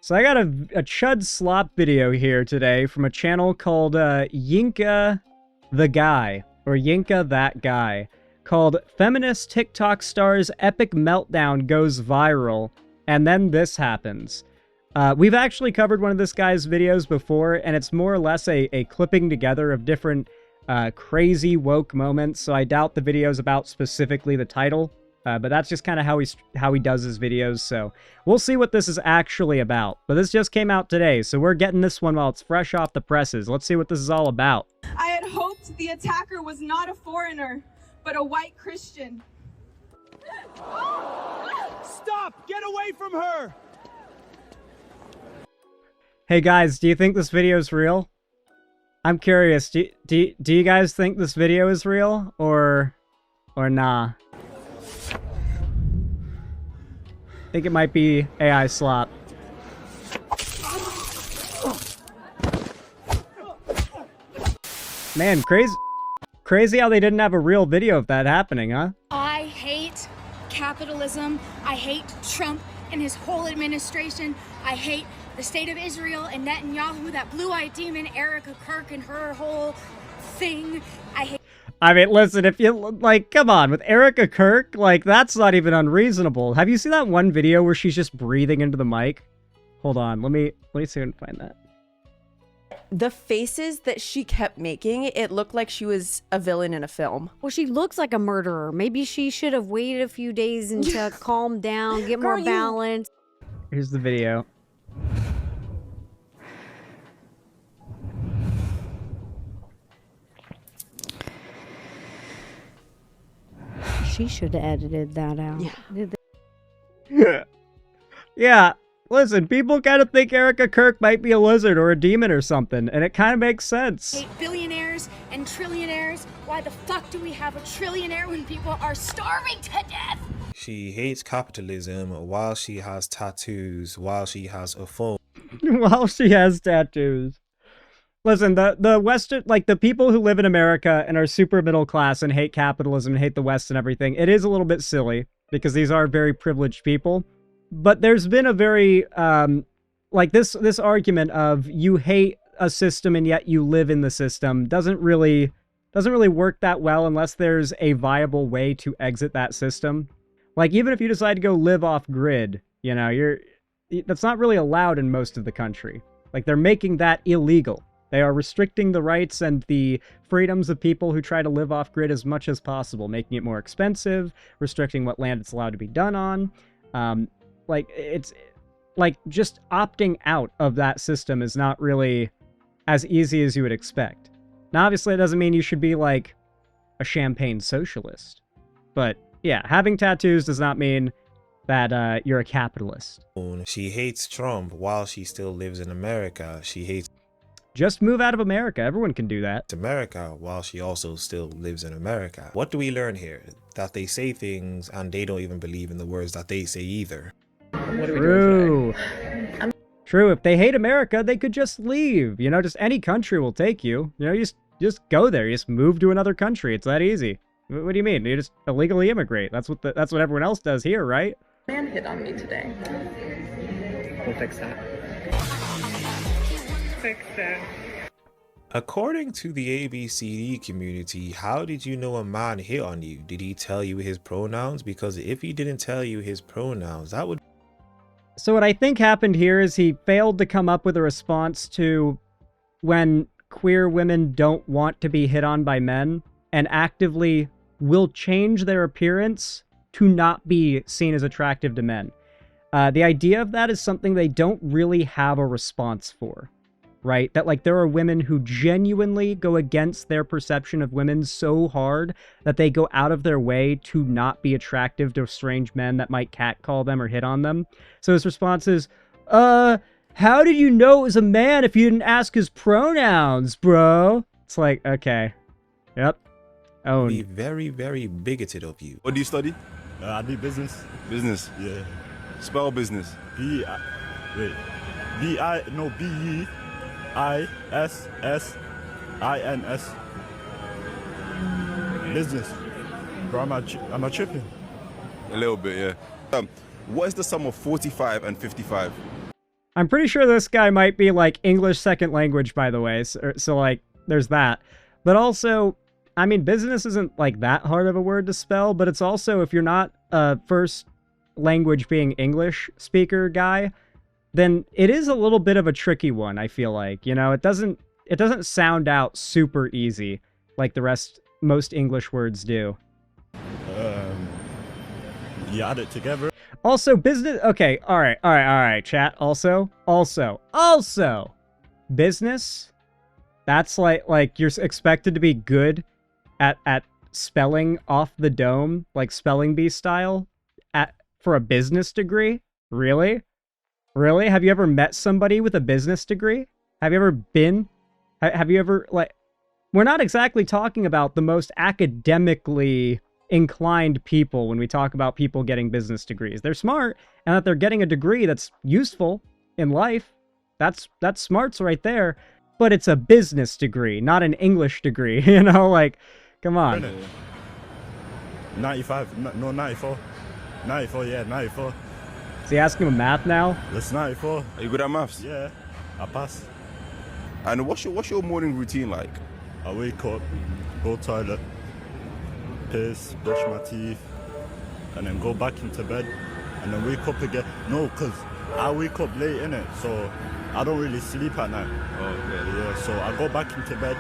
So I got a Chud Slop video here today from a channel called Yinka the Guy, or Yinka That Guy, called Feminist TikTok Star's Epic Meltdown Goes Viral, and then this happens. We've actually covered one of this guy's videos before, and it's more or less a clipping together of different crazy woke moments, so I doubt the video's about specifically the title. But that's just kind of how he does his videos, so we'll see what this is actually about. But this just came out today, so we're getting this one while it's fresh off the presses. Let's see what this is all about. I had hoped the attacker was not a foreigner, but a white Christian. Stop! Get away from her! Hey guys, do you think this video is real? I'm curious, do you guys think this video is real, or nah? I think it might be AI slop. Man, crazy how they didn't have a real video of that happening, huh? I hate capitalism. I hate Trump and his whole administration. I hate the state of Israel and Netanyahu, that blue-eyed demon, Erica Kirk and her whole thing. I mean, listen, if you, like, come on, with Erica Kirk, like, that's not even unreasonable. Have you seen that one video where she's just breathing into the mic? Hold on, let me see if I can find that. The faces that she kept making, it looked like she was a villain in a film. Well, she looks like a murderer. Maybe she should have waited a few days and to calm down, get more balance. Here's the video. She should have edited that out. Yeah. Yeah, listen, people kind of think Erica Kirk might be a lizard or a demon or something, and it kind of makes sense. I hate billionaires and trillionaires. Why the fuck do we have a trillionaire when people are starving to death? She hates capitalism while she has tattoos, while she has a phone. While she has tattoos. Listen, the Western, like, the people who live in America and are super middle class and hate capitalism and hate the West and everything, it is a little bit silly, because these are very privileged people. But there's been a very, like, this argument of you hate a system and yet you live in the system doesn't really work that well unless there's a viable way to exit that system. Like, even if you decide to go live off grid, you know, that's not really allowed in most of the country. Like, they're making that illegal. They are restricting the rights and the freedoms of people who try to live off grid as much as possible, making it more expensive, restricting what land it's allowed to be done on. Like, it's like just opting out of that system is not really as easy as you would expect. Now, obviously, it doesn't mean you should be like a champagne socialist, but yeah, having tattoos does not mean that you're a capitalist. She hates Trump while she still lives in America. She hates Just move out of America. Everyone can do that. America while she also still lives in America. What do we learn here? That they say things and they don't even believe in the words that they say either. What are we True. doing today? True. If they hate America, they could just leave. You know, just any country will take you. You know, you just go there. You just move to another country. It's that easy. What do you mean? You just illegally immigrate. That's what everyone else does here, right? Man hit on me today. We'll fix that. Fix that. According to the ABCD community, how did you know a man hit on you? Did he tell you his pronouns? Because if he didn't tell you his pronouns, that would... So what I think happened here is he failed to come up with a response to when queer women don't want to be hit on by men and actively will change their appearance to not be seen as attractive to men. The idea of that is something they don't really have a response for, right? That, like, there are women who genuinely go against their perception of women so hard that they go out of their way to not be attractive to strange men that might catcall them or hit on them. So his response is, how did you know it was a man if you didn't ask his pronouns, bro? It's like, okay. Yep. Oh. Be very, very bigoted of you. What do you study? I do business. Business. Yeah. Spell business. B-I-S-S-I-N-S. Business. Bro, I'm a tripping. A little bit, yeah. What is the sum of 45 and 55? I'm pretty sure this guy might be like English second language, by the way. So like, there's that. But also, I mean, business isn't like that hard of a word to spell, but it's also, if you're not a first language being English speaker guy, then it is a little bit of a tricky one, I feel like. You know, it doesn't sound out super easy like most English words do. You add it together. Also, business. Okay, all right, chat. Also, business. That's like you're expected to be good at spelling off the dome, like spelling bee style, for a business degree. Really? Have you ever met somebody with a business degree? Have you ever like? We're not exactly talking about the most academically inclined people when we talk about people getting business degrees. They're smart, and that they're getting a degree that's useful in life. That's smarts right there. But it's a business degree, not an English degree. You know, like, come on. 95, no, 94. 94, yeah, 94. Is he asking him math now? That's 94. Are you good at maths? Yeah, I passed. And what's your morning routine like? I wake up, go toilet, piss, brush my teeth, and then go back into bed, and then wake up again. No, because I wake up late, innit? So I don't really sleep at night. Oh, okay. Yeah, so I go back into bed,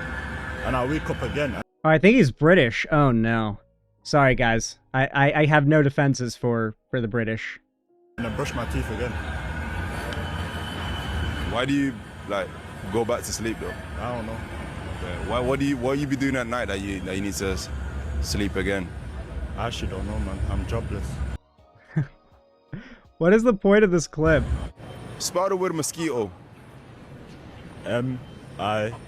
and I wake up again. Oh, I think he's British. Oh, no. Sorry, guys. I have no defenses for the British. And then brush my teeth again. Why do you, like, go back to sleep, though? I don't know. Yeah. What you be doing at night that you need to sleep again? I actually don't know, man. I'm jobless. What is the point of this clip? Spell the word mosquito. M-I-S-C-I-T-O-Y.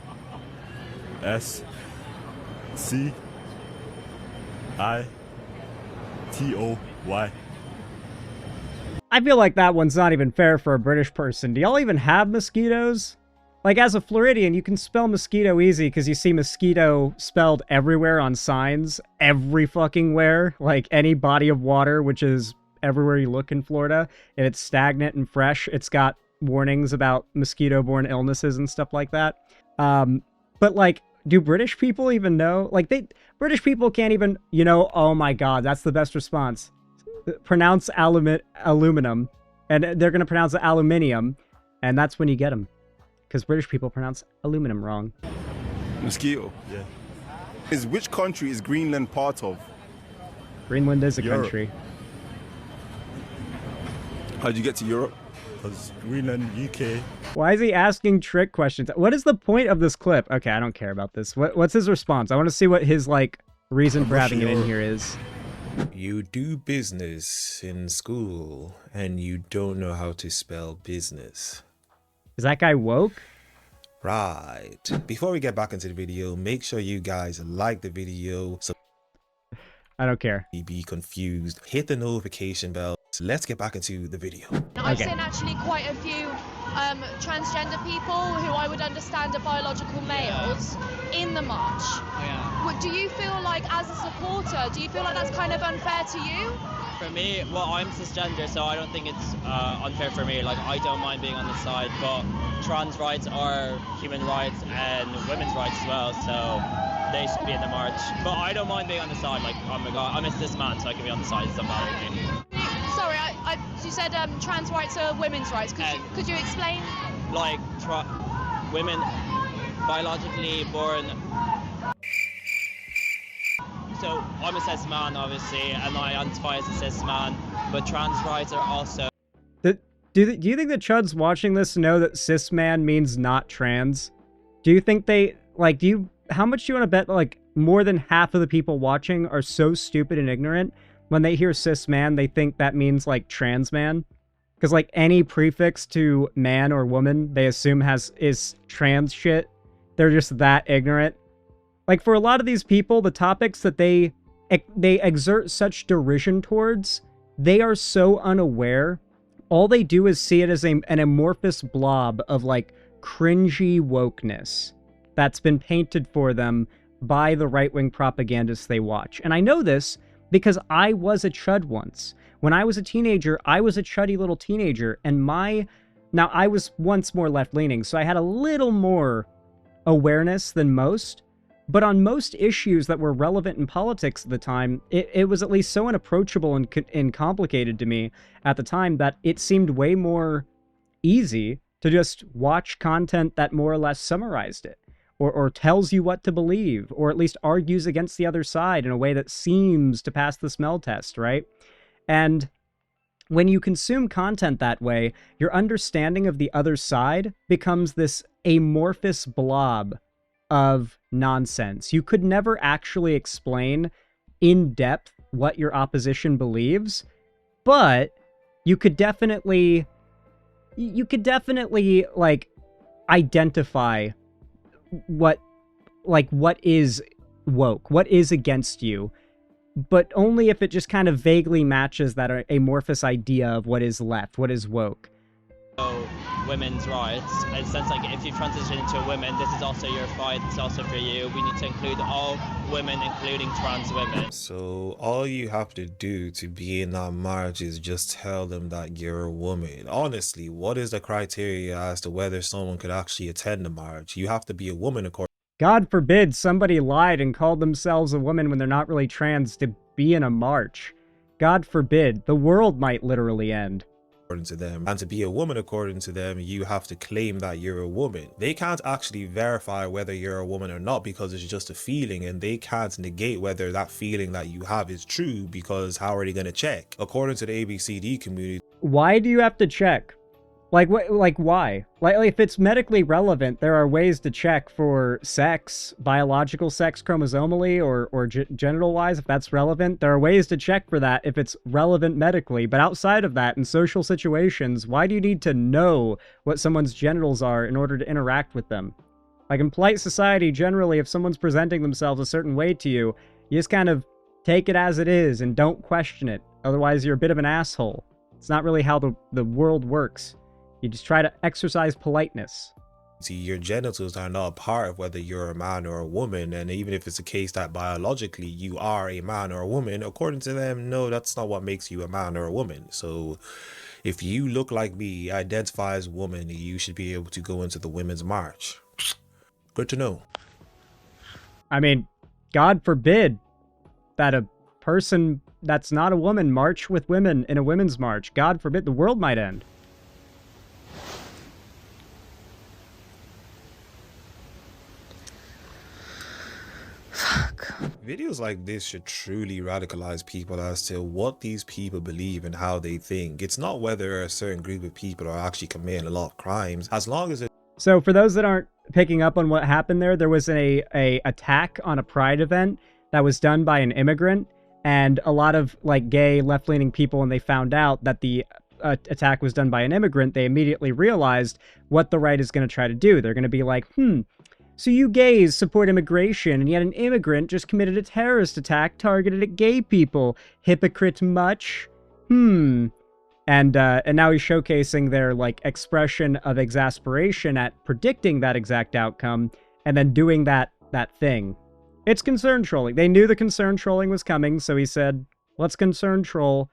I feel like that one's not even fair for a British person. Do y'all even have mosquitoes? Like, as a Floridian, you can spell mosquito easy because you see mosquito spelled everywhere on signs. Every fucking where. Like, any body of water, which is everywhere you look in Florida. And it's stagnant and fresh. It's got warnings about mosquito-borne illnesses and stuff like that. But, like, do British people even know? Like, British people can't even, you know, oh my god, that's the best response. Pronounce aluminum. And they're going to pronounce it aluminium. And that's when you get them. Because British people pronounce aluminum wrong. Mosquito? Yeah. Which country is Greenland part of? Greenland is a Europe. country. How'd you get to Europe? Because Greenland, UK. Why is he asking trick questions? What is the point of this clip? Okay, I don't care about this. What's his response? I want to see what his, like, reason for having it in here is. You do business in school, and you don't know how to spell business. Is that guy woke? Right. Before we get back into the video, make sure you guys like the video so I don't care. you be confused. Hit the notification bell. So let's get back into the video. I've seen actually quite a few transgender people who I would understand are biological males in the march. Do you feel like, as a supporter, do you feel like that's kind of unfair to you? For me, well, I'm cisgender, so I don't think it's unfair for me. Like, I don't mind being on the side, but trans rights are human rights and women's rights as well, so they should be in the march. But I don't mind being on the side. Like, oh my god, I'm a cis man, so I can be on the side. It doesn't bother me. Sorry, you said trans rights are women's rights. Could you explain? Like, women biologically born. So I'm a cis man, obviously, and I identify as a cis man, but trans rights are also... Do you think the chuds watching this know that cis man means not trans? Do you think they, like, how much do you want to bet, like, more than half of the people watching are so stupid and ignorant, when they hear cis man, they think that means, like, trans man? Because, like, any prefix to man or woman, they assume is trans shit. They're just that ignorant. Like, for a lot of these people, the topics that they exert such derision towards, they are so unaware. All they do is see it as an amorphous blob of, like, cringy wokeness that's been painted for them by the right-wing propagandists they watch. And I know this because I was a chud once. When I was a teenager, I was a chuddy little teenager, and my Now, I was once more left-leaning, so I had a little more awareness than most, but on most issues that were relevant in politics at the time, it was at least so unapproachable and complicated to me at the time that it seemed way more easy to just watch content that more or less summarized it, or tells you what to believe, or at least argues against the other side in a way that seems to pass the smell test, right? And when you consume content that way, your understanding of the other side becomes this amorphous blob of nonsense. You could never actually explain in depth what your opposition believes, but you could definitely like identify what is woke, what is against you, but only if it just kind of vaguely matches that amorphous idea of what is left, what is woke. So, women's rights, in a sense, like, if you transition into a woman, this is also your fight, it's also for you. We need to include all women, including trans women. So all you have to do to be in that march is just tell them that you're a woman. Honestly, what is the criteria as to whether someone could actually attend the march? You have to be a woman, according. God forbid somebody lied and called themselves a woman when they're not really trans to be in a march. God forbid. The world might literally end. According to them, and to be a woman according to them, you have to claim that you're a woman. They can't actually verify whether you're a woman or not because it's just a feeling, and they can't negate whether that feeling that you have is true, because how are they going to check? According to the ABCD community, why do you have to check? Like, what? Like, why? Like, if it's medically relevant, there are ways to check for sex, biological sex chromosomally or genital-wise, if that's relevant. There are ways to check for that if it's relevant medically. But outside of that, in social situations, why do you need to know what someone's genitals are in order to interact with them? Like, in polite society, generally, if someone's presenting themselves a certain way to you, you just kind of take it as it is and don't question it. Otherwise, you're a bit of an asshole. It's not really how the world works. You just try to exercise politeness. See, your genitals are not a part of whether you're a man or a woman, and even if it's a case that biologically you are a man or a woman, according to them, no, that's not what makes you a man or a woman. So if you look like me, identify as a woman, you should be able to go into the women's march. Good to know. I mean, God forbid that a person that's not a woman march with women in a women's march. God forbid, the world might end. Fuck. Videos like this should truly radicalize people as to what these people believe and how they think. It's not whether a certain group of people are actually committing a lot of crimes, as long as it. So for those that aren't picking up on what happened there was a attack on a pride event that was done by an immigrant, and a lot of like gay left-leaning people, when they found out that the attack was done by an immigrant, they immediately realized what the right is going to try to do. They're going to be like, so you gays support immigration, and yet an immigrant just committed a terrorist attack targeted at gay people. Hypocrite much? And now he's showcasing their, like, expression of exasperation at predicting that exact outcome, and then doing that thing. It's concern trolling. They knew the concern trolling was coming, so he said, let's concern troll.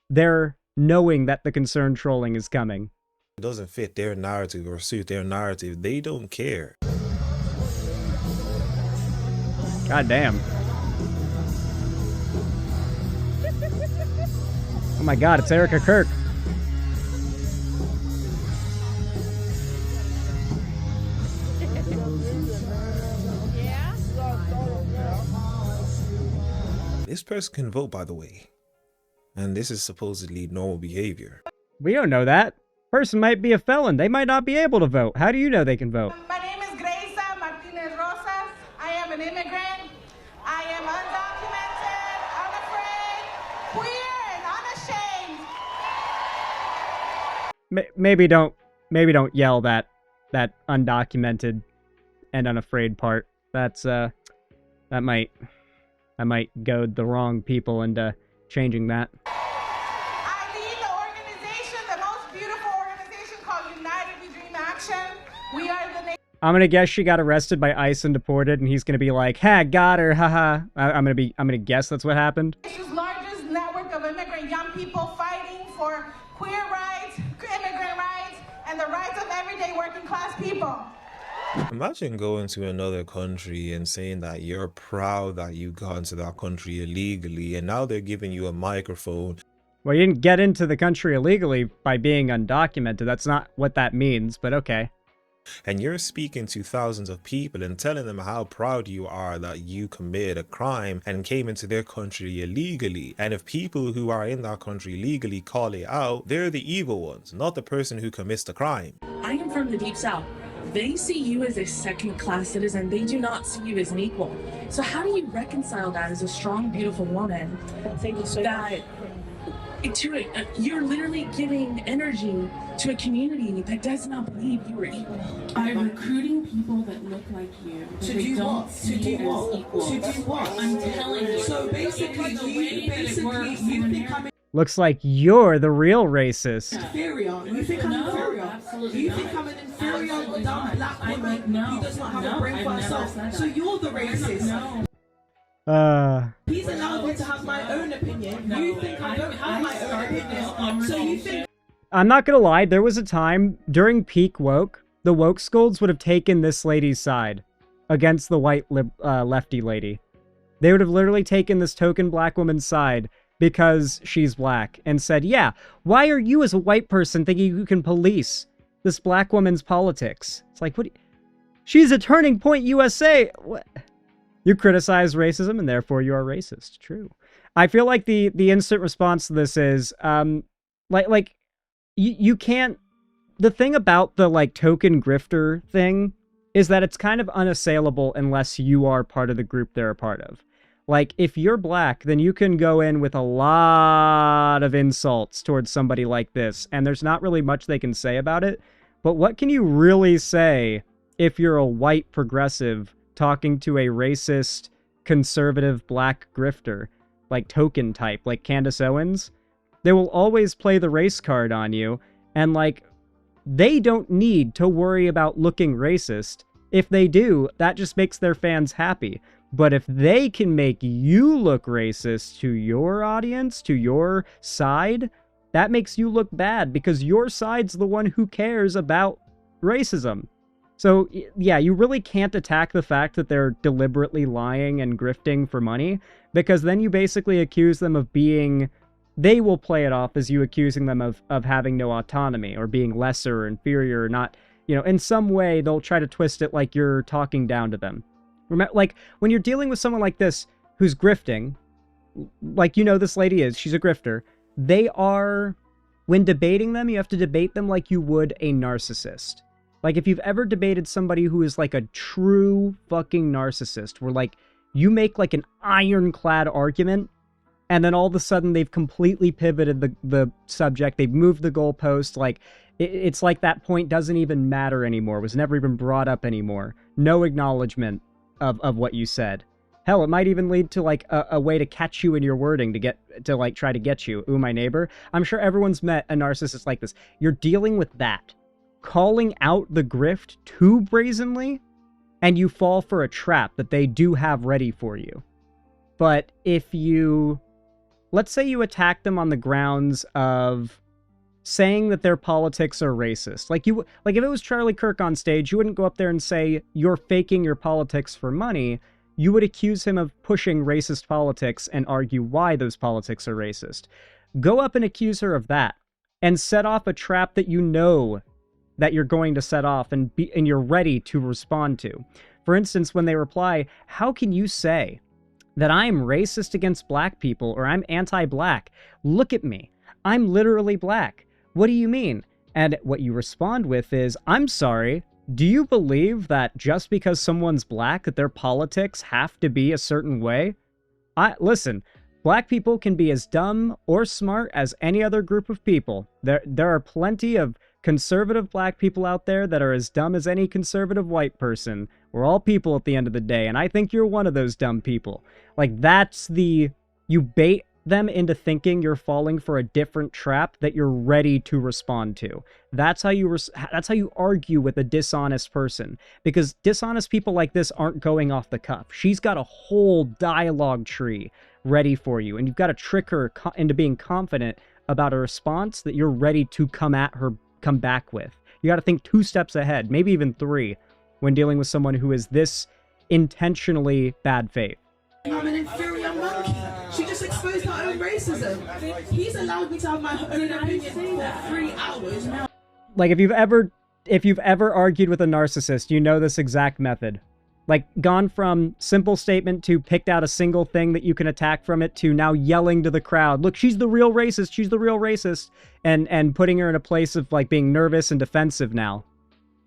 They're knowing that the concern trolling is coming. It doesn't fit their narrative or suit their narrative. They don't care. God damn. Oh my god, it's Erica Kirk. This person can vote, by the way. And this is supposedly normal behavior. We don't know that. Person might be a felon. They might not be able to vote. How do you know they can vote? My name is Grifter Martinez Rosas. I am an immigrant. I am undocumented, unafraid, queer, and unashamed. Maybe don't yell that undocumented and unafraid part. That's that might goad the wrong people into changing that. I lead the organization, the most beautiful organization called United We Dream Action. We are the I'm gonna guess she got arrested by ICE and deported, and he's gonna be like, "Ha, got her, haha." I'm gonna guess that's what happened. nation's largest network of immigrant young people fighting for queer rights, immigrant rights, and the rights everyday working class people. Imagine going to another country and saying that you're proud that you got into that country illegally, and now they're giving you a microphone. Well, you didn't get into the country illegally by being undocumented. That's not what that means, but okay. And you're speaking to thousands of people and telling them how proud you are that you committed a crime and came into their country illegally. And if people who are in that country legally call it out, they're the evil ones, not the person who commits the crime. I am from the Deep South. They see you as a second-class citizen. They do not see you as an equal. So how do you reconcile that as a strong, beautiful woman? Thank you so much. You're literally giving energy to a community that does not believe you are equal. I'm recruiting people that look like you. To do what? To do what? To do what? I'm telling you. So basically, you think I'm Looks like you're the real racist. inferior. You think I'm inferior. Absolutely You not. think I'm an inferior dumb black woman no, who does not have no, a brain for I've never herself. said that. So you're the racist. No. He's allowed me to have my own opinion. You think I don't have my own opinion. So you think I'm not gonna lie, there was a time during peak woke, the woke scolds would have taken this lady's side against the white lefty lady. They would have literally taken this token black woman's side because she's black and said, yeah, why are you as a white person thinking you can police this black woman's politics? It's like, what? She's a turning point USA. What? You criticize racism and therefore you are racist. True. I feel like the instant response to this is, you can't, the thing about the like token grifter thing is that it's kind of unassailable unless you are part of the group they're a part of. Like, if you're black, then you can go in with a lot of insults towards somebody like this, and there's not really much they can say about it. But what can you really say if you're a white progressive talking to a racist, conservative black grifter, like token type, like Candace Owens? They will always play the race card on you, and like, they don't need to worry about looking racist. If they do, that just makes their fans happy. But if they can make you look racist to your audience, to your side, that makes you look bad because your side's the one who cares about racism. So, yeah, you really can't attack the fact that they're deliberately lying and grifting for money, because then you basically accuse them of being... They will play it off as you accusing them of having no autonomy or being lesser or inferior or not, you know, in some way they'll try to twist it like you're talking down to them. Remember, like, when you're dealing with someone like this who's grifting, like, you know, this lady is, she's a grifter, they are, when debating them, you have to debate them like you would a narcissist. Like, if you've ever debated somebody who is like a true fucking narcissist, where like, you make like an ironclad argument, and then all of a sudden they've completely pivoted the subject, they've moved the goalpost, like, it's like that point doesn't even matter anymore, was never even brought up anymore. No acknowledgement of what you said. Hell, it might even lead to like a way to catch you in your wording to like try to get you. Ooh, my neighbor. I'm sure everyone's met a narcissist like this. You're dealing with that. Calling out the grift too brazenly, and you fall for a trap that they do have ready for you. But if you, let's say you attack them on the grounds of saying that their politics are racist. Like if it was Charlie Kirk on stage, you wouldn't go up there and say, you're faking your politics for money. You would accuse him of pushing racist politics and argue why those politics are racist. Go up and accuse her of that and set off a trap that you know that you're going to set off and you're ready to respond to. For instance, when they reply, how can you say that I'm racist against black people or I'm anti-black? Look at me. I'm literally black. What do you mean? And what you respond with is, I'm sorry, do you believe that just because someone's black, that their politics have to be a certain way? Listen, black people can be as dumb or smart as any other group of people. There are plenty of conservative black people out there that are as dumb as any conservative white person. We're all people at the end of the day, and I think you're one of those dumb people. Like, that's you bait them into thinking you're falling for a different trap that you're ready to respond to. That's how you argue with a dishonest person, because dishonest people like this aren't going off the cuff. She's got a whole dialogue tree ready for you, and you've got to trick her into being confident about a response that you're ready to come back with. You got to think 2 steps ahead, maybe even 3, when dealing with someone who is this intentionally bad faith. I'm an inferior monkey. She just exposed her own racism. He's allowed me to have my own opinion for 3 hours now. Like, if you've ever argued with a narcissist, you know this exact method. Like, gone from simple statement to picked out a single thing that you can attack from it to now yelling to the crowd, look, she's the real racist, she's the real racist, and putting her in a place of, like, being nervous and defensive now.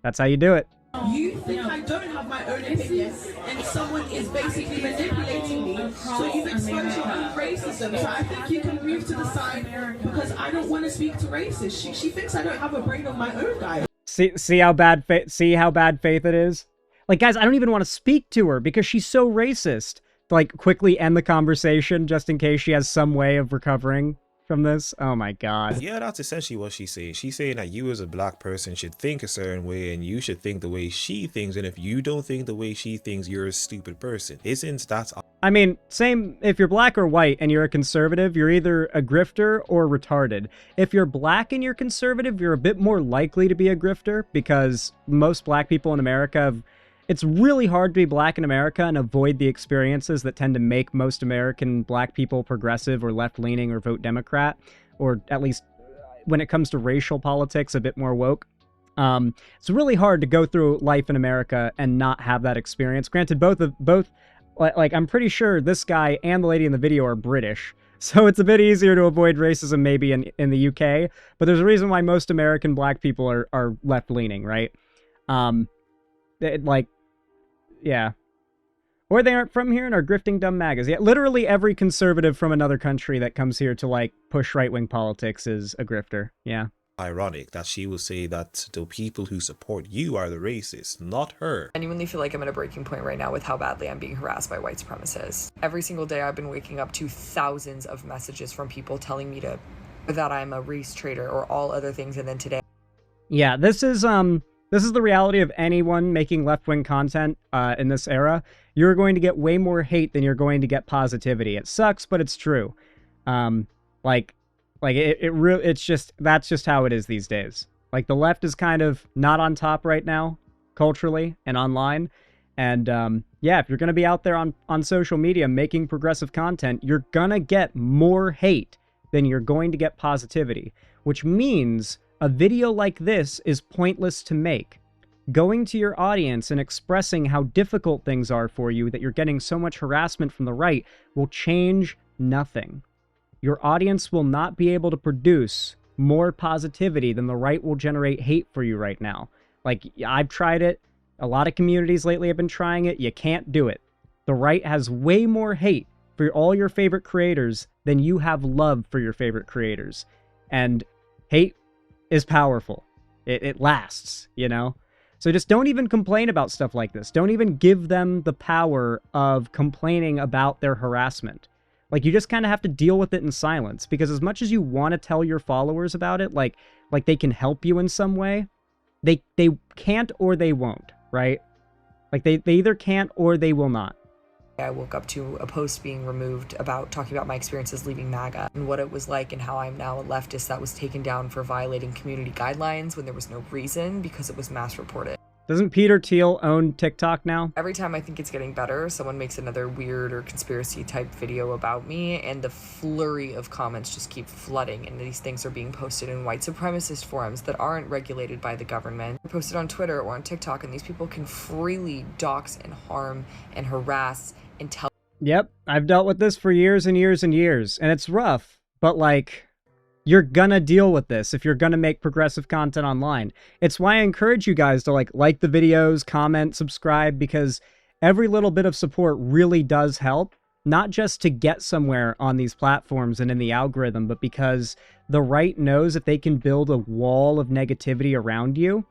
That's how you do it. You think I don't have my own opinion, and someone is basically manipulating me, so you've exposed your own racism. So I think you can move to the side, because I don't want to speak to racists. She thinks I don't have a brain of my own, guy. See how bad faith it is? Like, guys, I don't even want to speak to her because she's so racist. Like, quickly end the conversation just in case she has some way of recovering from this. Oh my god. Yeah, that's essentially what she's saying. She's saying that you as a black person should think a certain way and you should think the way she thinks, and if you don't think the way she thinks, you're a stupid person. Isn't that... I mean, same, if you're black or white and you're a conservative, you're either a grifter or retarded. If you're black and you're conservative, you're a bit more likely to be a grifter because most black people in America have... It's really hard to be black in America and avoid the experiences that tend to make most American black people progressive or left-leaning or vote Democrat, or at least when it comes to racial politics, a bit more woke. It's really hard to go through life in America and not have that experience. Granted, both, like, I'm pretty sure this guy and the lady in the video are British, so it's a bit easier to avoid racism maybe in the UK, but there's a reason why most American black people are left-leaning, right? Yeah. Or they aren't from here and are grifting dumb magas. Yeah, literally every conservative from another country that comes here to, like, push right-wing politics is a grifter. Yeah. Ironic that she will say that the people who support you are the racists, not her. I genuinely feel like I'm at a breaking point right now with how badly I'm being harassed by white supremacists. Every single day I've been waking up to thousands of messages from people telling me that I'm a race traitor or all other things, and then today... Yeah, this is the reality of anyone making left-wing content in this era. You're going to get way more hate than you're going to get positivity. It sucks, but it's true. It's just, that's just how it is these days. Like, the left is kind of not on top right now, culturally and online. And yeah, if you're going to be out there on social media making progressive content, you're going to get more hate than you're going to get positivity, which means a video like this is pointless to make. Going to your audience and expressing how difficult things are for you, that you're getting so much harassment from the right, will change nothing. Your audience will not be able to produce more positivity than the right will generate hate for you right now. Like, I've tried it. A lot of communities lately have been trying it. You can't do it. The right has way more hate for all your favorite creators than you have love for your favorite creators. And hate is powerful. It lasts, you know? So just don't even complain about stuff like this. Don't even give them the power of complaining about their harassment. Like, you just kind of have to deal with it in silence, because as much as you want to tell your followers about it, like they can help you in some way, they can't or they won't, right? Like, they either can't or they will not. I woke up to a post being removed about talking about my experiences leaving MAGA and what it was like, and how I'm now a leftist that was taken down for violating community guidelines when there was no reason because it was mass reported. Doesn't Peter Thiel own TikTok now? Every time I think it's getting better, someone makes another weird or conspiracy type video about me, and the flurry of comments just keep flooding, and these things are being posted in white supremacist forums that aren't regulated by the government. They're posted on Twitter or on TikTok, and these people can freely dox and harm and harass and tell. Yep, I've dealt with this for years and years and years, and it's rough, but like, you're gonna deal with this if you're gonna make progressive content online. It's why I encourage you guys to like the videos, comment, subscribe, because every little bit of support really does help, not just to get somewhere on these platforms and in the algorithm, but because the right knows if they can build a wall of negativity around you,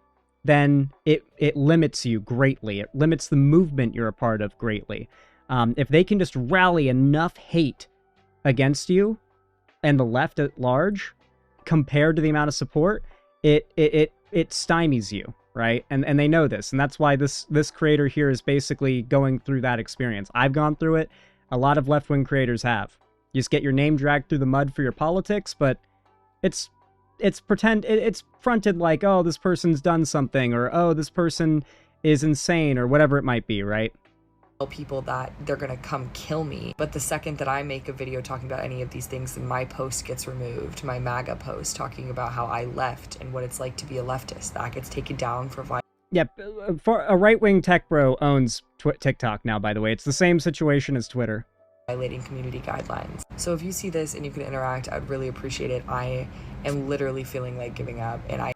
then it limits you greatly. It limits the movement you're a part of greatly. If they can just rally enough hate against you and the left at large, compared to the amount of support, it stymies you, right? And they know this, and that's why this creator here is basically going through that experience. I've gone through it. A lot of left-wing creators have. You just get your name dragged through the mud for your politics, but it's it's fronted like, oh, this person's done something, or oh, this person is insane, or whatever it might be, right? People that they're gonna come kill me, but the second that I make a video talking about any of these things, then my post gets removed. My MAGA post talking about how I left and what it's like to be a leftist, that gets taken down for violence. Yep, for a right-wing tech bro owns TikTok now, by the way. It's the same situation as Twitter. Violating community guidelines. So if you see this and you can interact, I'd really appreciate it. I am literally feeling like giving up, and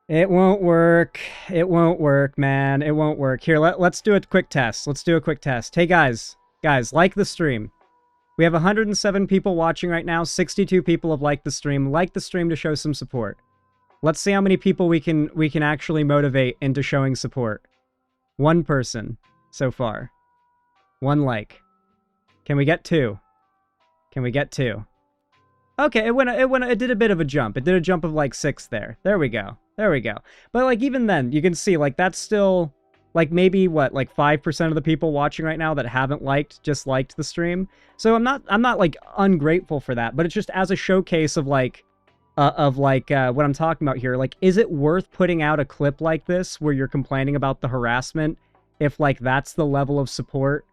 It won't work. It won't work, man. It won't work. Here, let's do a quick test. Let's do a quick test. Hey, guys, like the stream. We have 107 people watching right now. 62 people have liked the stream. Like the stream to show some support. Let's see how many people we can actually motivate into showing support. One person so far. One like. Can we get 2? Can we get 2? Okay, it did a bit of a jump. It did a jump of like 6 there. There we go. There we go. But like even then, you can see like that's still like maybe what, like 5% of the people watching right now that haven't just liked the stream. So I'm not like ungrateful for that, but it's just as a showcase of like what I'm talking about here. Like, is it worth putting out a clip like this where you're complaining about the harassment if like that's the level of support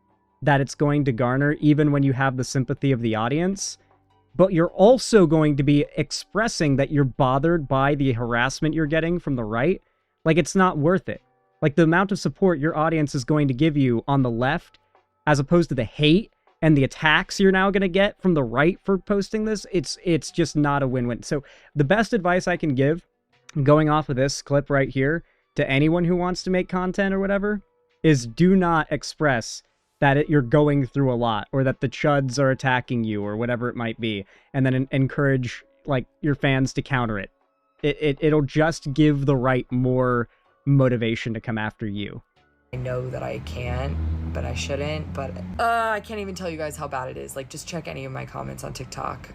that it's going to garner, even when you have the sympathy of the audience? But you're also going to be expressing that you're bothered by the harassment you're getting from the right. Like, it's not worth it. Like, the amount of support your audience is going to give you on the left, as opposed to the hate and the attacks you're now going to get from the right for posting this, it's just not a win-win. So the best advice I can give, going off of this clip right here, to anyone who wants to make content or whatever, is do not express that you're going through a lot, or that the chuds are attacking you, or whatever it might be, and then encourage like your fans to counter it. It'll just give the right more motivation to come after you. I know that I can, but I shouldn't. But I can't even tell you guys how bad it is. Like, just check any of my comments on TikTok.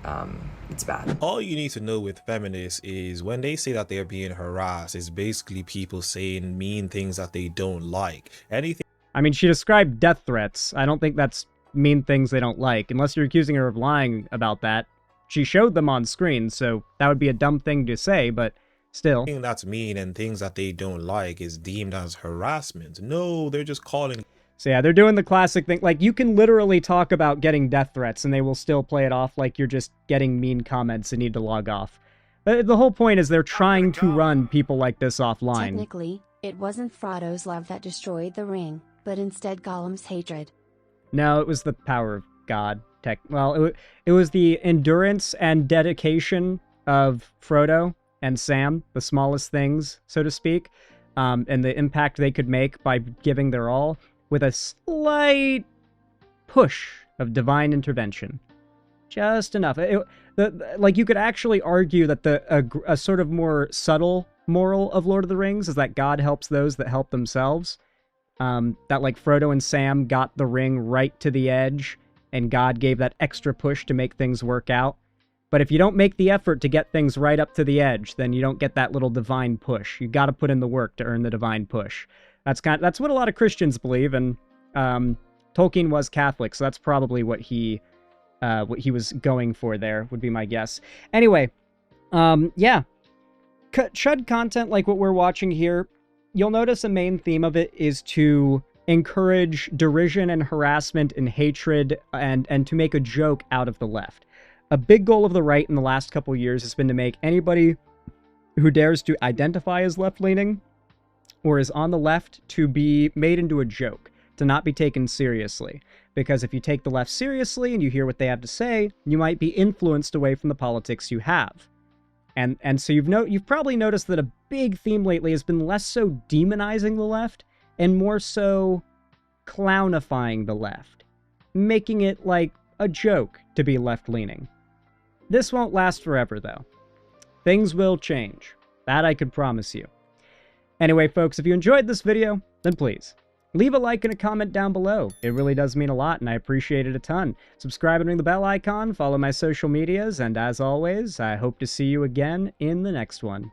It's bad. All you need to know with feminists is when they say that they're being harassed, it's basically people saying mean things that they don't like. Anything. I mean, she described death threats. I don't think that's mean things they don't like, unless you're accusing her of lying about that. She showed them on screen, so that would be a dumb thing to say, but still. Thing that's mean and things that they don't like is deemed as harassment. No, they're just calling. So yeah, they're doing the classic thing. Like, you can literally talk about getting death threats, and they will still play it off like you're just getting mean comments and need to log off. But the whole point is they're trying to run people like this offline. Technically, it wasn't Frodo's love that destroyed the ring, but instead Gollum's hatred. No, it was the power of God. Well, it was the endurance and dedication of Frodo and Sam, the smallest things, so to speak, and the impact they could make by giving their all, with a slight push of divine intervention. Just enough. Like, you could actually argue that a sort of more subtle moral of Lord of the Rings is that God helps those that help themselves. That, like, Frodo and Sam got the ring right to the edge, and God gave that extra push to make things work out. But if you don't make the effort to get things right up to the edge, then you don't get that little divine push. You got to put in the work to earn the divine push. That's what a lot of Christians believe, and Tolkien was Catholic, so that's probably what he was going for there, would be my guess. Anyway, yeah. Chud content like what we're watching here, you'll notice a main theme of it is to encourage derision and harassment and hatred and to make a joke out of the left. A big goal of the right in the last couple years has been to make anybody who dares to identify as left-leaning or is on the left to be made into a joke, to not be taken seriously. Because if you take the left seriously and you hear what they have to say, you might be influenced away from the politics you have. And so you've probably noticed that a big theme lately has been less so demonizing the left and more so clownifying the left, making it like a joke to be left-leaning. This won't last forever, though. Things will change. That I could promise you. Anyway, folks, if you enjoyed this video, then please, leave a like and a comment down below. It really does mean a lot, and I appreciate it a ton. Subscribe and ring the bell icon, follow my social medias, and as always, I hope to see you again in the next one.